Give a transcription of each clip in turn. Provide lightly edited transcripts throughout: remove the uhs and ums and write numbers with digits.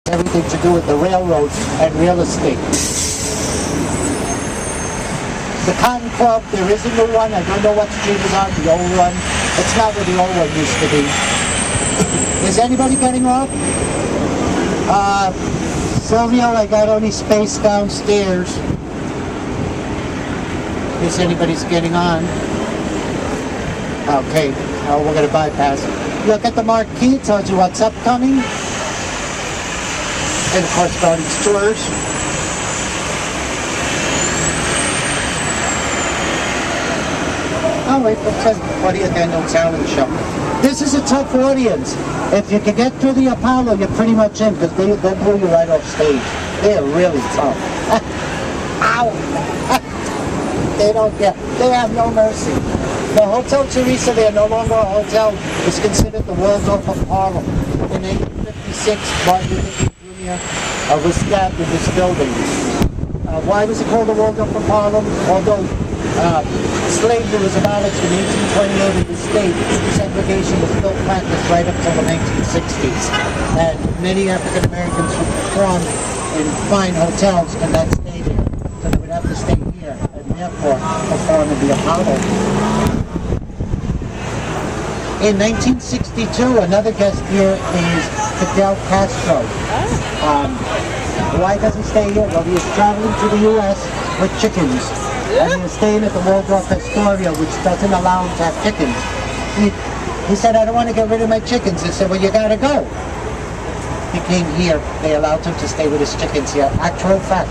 everything to do with the railroad and real estate. The Cotton Club, there is a new one. I don't know what street is on, the old one. It's not where the old one used to be. Is anybody getting off? Silvio, I got only space downstairs. Is anybody's getting on? Okay, oh, we're going to bypass it. Look at the marquee, it tells you what's upcoming. And of course, garden stores. Oh wait, it says 40th Annual Talent Show. This is a tough audience. If you can get through the Apollo, you're pretty much in, because they'll blow you right off stage. They're really tough. Ow! They have no mercy. The Hotel Teresa, they're no longer a hotel, is considered the Waldorf of Harlem. In 1856, Martin Luther King Jr. Was stabbed in this building. Why was it called the Waldorf of Harlem? Although slavery was abolished in 1828 in the state, segregation was still practiced right up till the 1960s. And many African Americans who performed in fine hotels could not stay there. So they would have to stay here and therefore perform in the Apollo. In 1962, another guest here is Fidel Castro. Why does he stay here? Well, he is traveling to the U.S. with chickens. And he was staying at the Waldorf Astoria, which doesn't allow him to have chickens. He said, I don't want to get rid of my chickens. They said, well, you gotta go. He came here. They allowed him to stay with his chickens here. Actual fact.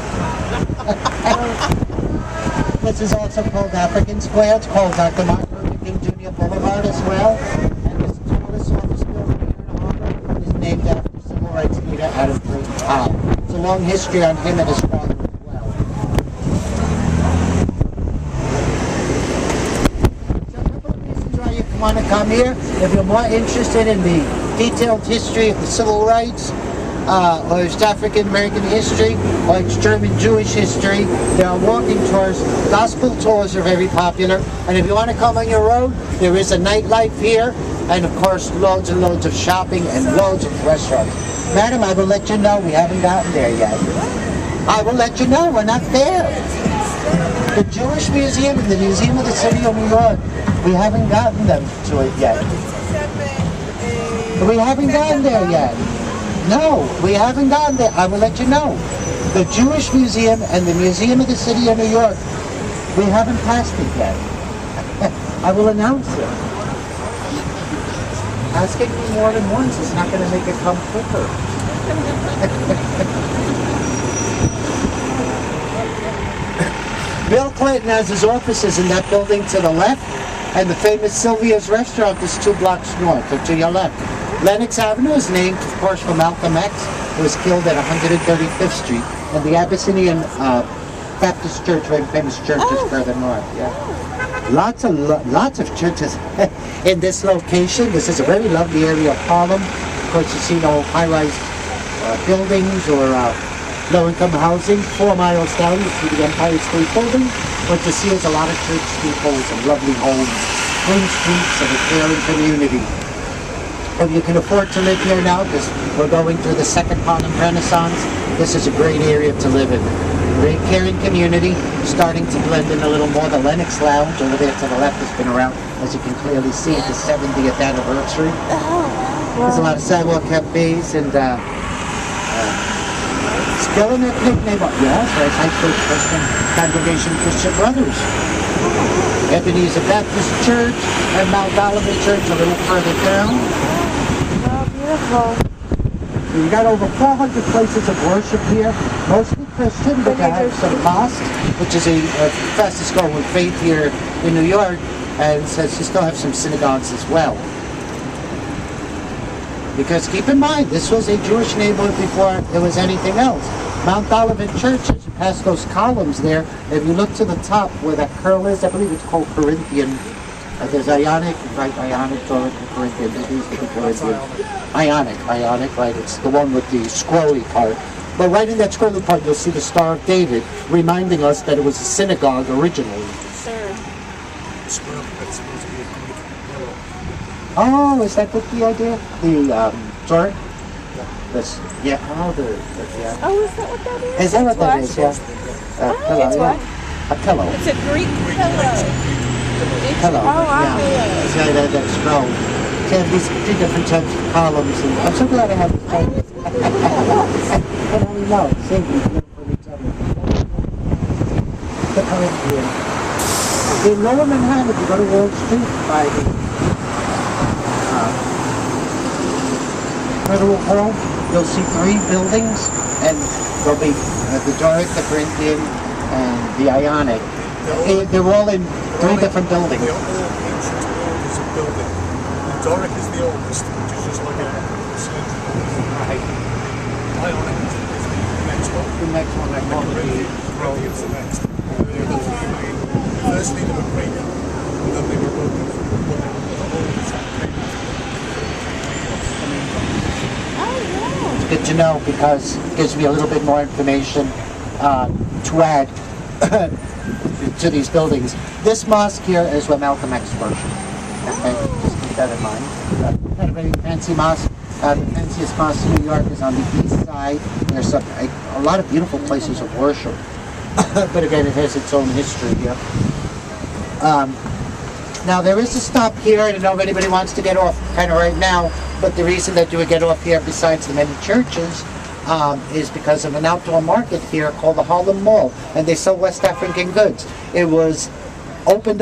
This is also called African Square. It's called Dr. Martin Luther King Jr. Boulevard as well. And this tallest office building here in Harlem is named after civil rights leader Adam Clayton Powell. It's a long history on him and his father as well. So a couple of reasons why you want to come here. If you're more interested in the detailed history of the civil rights, or East African American history, or it's German Jewish history. There are walking tours. Gospel tours are very popular. And if you want to come on your own, there is a nightlife here, and of course loads and loads of shopping and loads of restaurants. Madam, I will let you know we haven't gotten there yet. I will let you know we're not there. The Jewish Museum and the Museum of the City of New York, we haven't gotten them to it yet. We haven't gotten there yet. No, we haven't gotten there. I will let you know. The Jewish Museum and the Museum of the City of New York, we haven't passed it yet. I will announce it. Asking me more than once is not going to make it come quicker. Bill Clinton has his offices in that building to the left, and the famous Sylvia's restaurant is 2 blocks north, or to your left. Lennox Avenue is named, of course, for Malcolm X, who was killed at 135th Street, and the Abyssinian Baptist Church, very famous church, is further north. Yeah, lots of churches in this location. This is a very lovely area of Harlem. Of course, you see no high-rise buildings or low-income housing. 4 miles down, you see the Empire State Building. What you see is a lot of church steeples and lovely homes, clean streets, and a caring community. If you can afford to live here now, because we're going through the second Harlem Renaissance, this is a great area to live in. Very caring community, starting to blend in a little more. The Lennox Lounge over there to the left has been around, as you can clearly see, the 70th anniversary. There's a lot of sidewalk cafes and still an ethnic neighborhood. Yes, right. High Church Christian Congregation Christian Brothers. Ebenezer Baptist Church and Mount Olivet Church a little further down. So you got over 400 places of worship here, mostly Christian, but you have some mosques, which is a fastest growing faith here in New York, and says you still have some synagogues as well. Because keep in mind, this was a Jewish neighborhood before there was anything else. Mount Olivet Church, as you pass those columns there, if you look to the top where that curl is, I believe it's called Corinthian. There's Ionic, right? Ionic, Doric, Corinthian. They use the Corinthian. Ionic, right? It's the one with the scrolly part. But right in that scrolly part, you'll see the Star of David, reminding us that it was a synagogue originally. Sure. Oh, is that the idea? The sorry? This, yeah, oh, yeah. Oh, is that what that is? Is that what that It's is? Yeah. Pillow, It's yeah. what? A pillow. It's a Greek pillow. Pillow. Oh, I yeah. pillow. So that's scroll. So these two different types of columns. And I'm so glad I have this time. But I know, see, we learn from each other. The current view. In Lower Manhattan, if you go to Wall Street by the Federal Hall, you'll see 3 buildings, and there'll be the Doric, the Corinthian, and the Ionic. They're all in 3 different buildings. They're all ancient orders of building. The Doric is the oldest, which is just like a cylindrical. Right. Ionic is the next one. The next one, I call it Corinthian's the next. They're the 3 main. Firstly, they were Greek, and then they were Roman. But they were the oldest that came It's good to know because it gives me a little bit more information to add to these buildings. This mosque here is where Malcolm X worshipped. Okay, just keep that in mind. Not a very fancy mosque. The fanciest mosque in New York is on the east side. There's a lot of beautiful places of worship. But again, it has its own history here. Now there is a stop here. I don't know if anybody wants to get off kind of right now, but the reason that you would get off here, besides the many churches, is because of an outdoor market here called the Harlem Mall, and they sell West African goods. It was opened up